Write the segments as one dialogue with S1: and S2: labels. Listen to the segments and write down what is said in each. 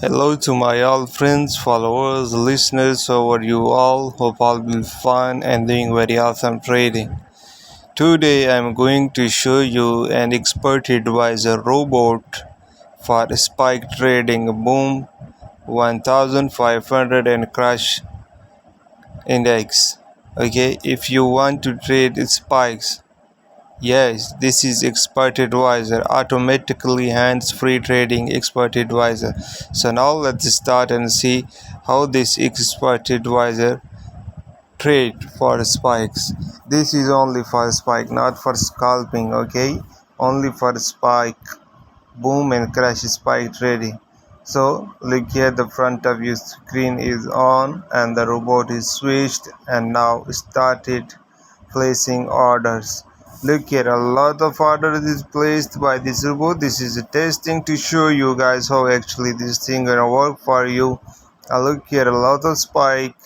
S1: Hello to my all friends, followers, listeners, how are you all? Hope all will fine and doing very awesome trading. Today I'm going to show you an expert advisor robot for spike trading boom 1500 and crash index. Okay, if you want to trade spikes, yes, this is Expert Advisor, automatically hands-free trading Expert Advisor. So now let's start and see how this Expert Advisor trade for spikes. This is only for spike, not for scalping, okay? Only for spike, boom and crash spike trading. So look here, the front of your screen is on and the robot is switched and now started placing orders. Look here, a lot of orders is placed by this robot. This is a testing to show you guys how actually this thing gonna work for you. Look here, a lot of spike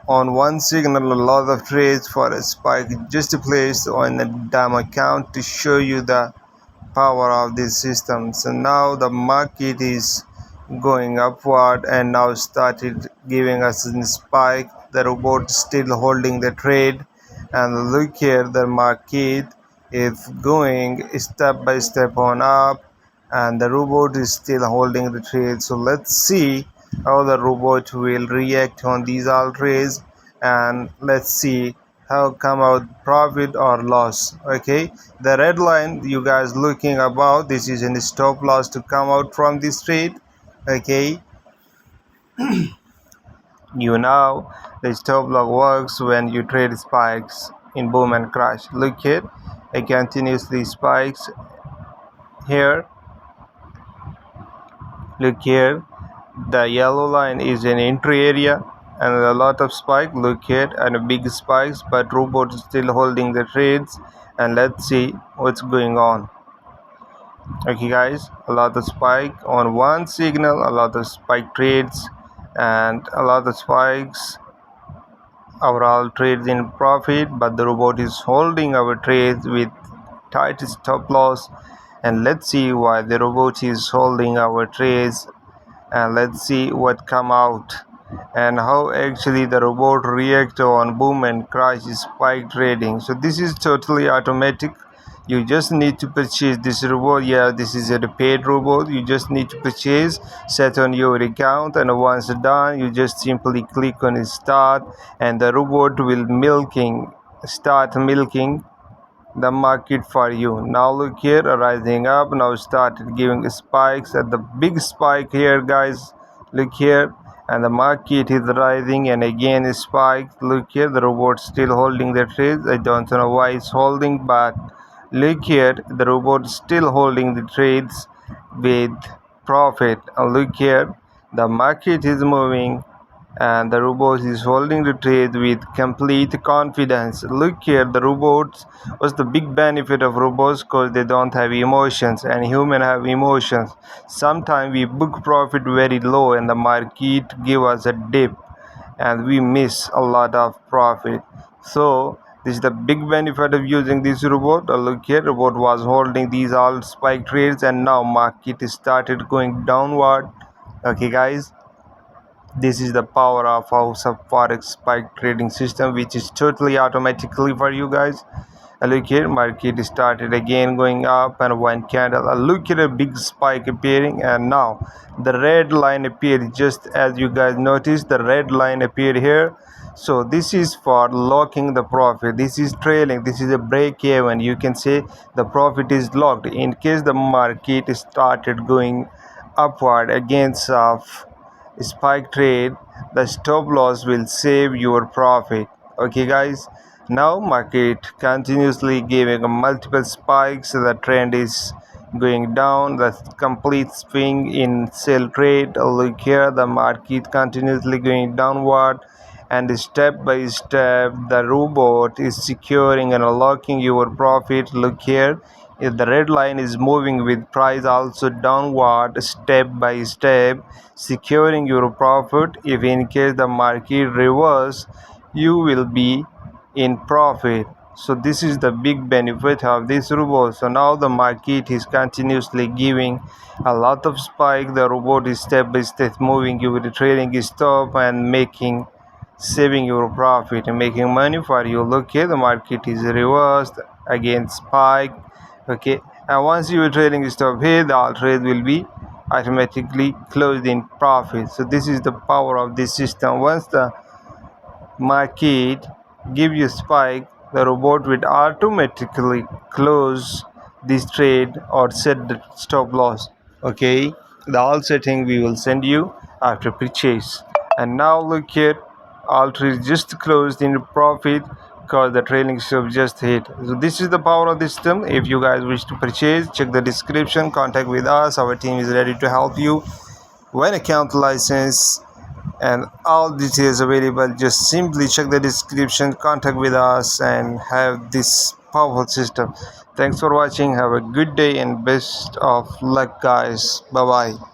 S1: on one signal, a lot of trades for a spike just placed on a demo account to show you the power of this system. So now the market is going upward and now started giving us a spike. The robot still holding the trade, and look here, the market is going step by step on up and the robot is still holding the trade. So let's see how the robot will react on these all trades, and let's see how come out profit or loss. Okay, the red line you guys looking about, this is in the stop loss to come out from this trade. Okay, you know the stop loss works when you trade spikes in boom and crash. Look here, it continuously spikes here. Look here, the yellow line is an entry area and a lot of spike. Look here, and a big spikes, but robot is still holding the trades, and let's see what's going on. Okay guys, a lot of spike on one signal, a lot of spike trades and a lot of spikes. Overall trades in profit, but the robot is holding our trades with tight stop loss. And let's see why the robot is holding our trades, and let's see what come out and how actually the robot react on boom and crash spike trading. So this is totally automatic. You just need to purchase this robot. Yeah, this is a paid robot. You just need to purchase, set on your account, and once done you just simply click on start and the robot will start milking the market for you. Now look here, rising up, now started giving spikes at the big spike here guys. Look here, and the market is rising and again is spiked. Look here, the robot still holding the trades. I don't know why it's holding, but look here, the robot still holding the trades with profit. And look here, the market is moving and the robot is holding the trade with complete confidence. Look here, the robots was the big benefit of robots because they don't have emotions and human have emotions. Sometimes we book profit very low and the market give us a dip and we miss a lot of profit. So this is the big benefit of using this robot. Look here, robot was holding these all spike trades and now market started going downward. Okay guys, this is the power of our forex spike trading system, which is totally automatically for you guys. Look here, market started again going up and one candle. Look at a big spike appearing, and now the red line appeared. Just as you guys noticed, the red line appeared here. So this is for locking the profit. This is trailing. This is a break even. You can say the profit is locked in case the market started going upward against of spike trade. The stop loss will save your profit. Okay guys, now market continuously giving multiple spikes. The trend is going down, the complete swing in sell trade. Look here, the market continuously going downward and step by step the robot is securing and unlocking your profit. Look here, if the red line is moving with price also downward step by step, securing your profit. If in case the market reverse, you will be in profit. So this is the big benefit of this robot. So now the market is continuously giving a lot of spike. The robot is step by step moving you with the trading stop and saving your profit and making money for you. Okay, the market is reversed again spike. Okay, and once your trading stop here, the all trade will be automatically closed in profit. So this is the power of this system. Once the market give you spike, the robot will automatically close this trade or set the stop loss. Okay, the all setting we will send you after purchase. And now look here, all trades just closed in profit because the trailing stop just hit. So this is the power of the system. If you guys wish to purchase, check the description, contact with us. Our team is ready to help you. When account license and all details available, just simply check the description, contact with us and have this powerful system. Thanks for watching. Have a good day and best of luck, guys. Bye bye.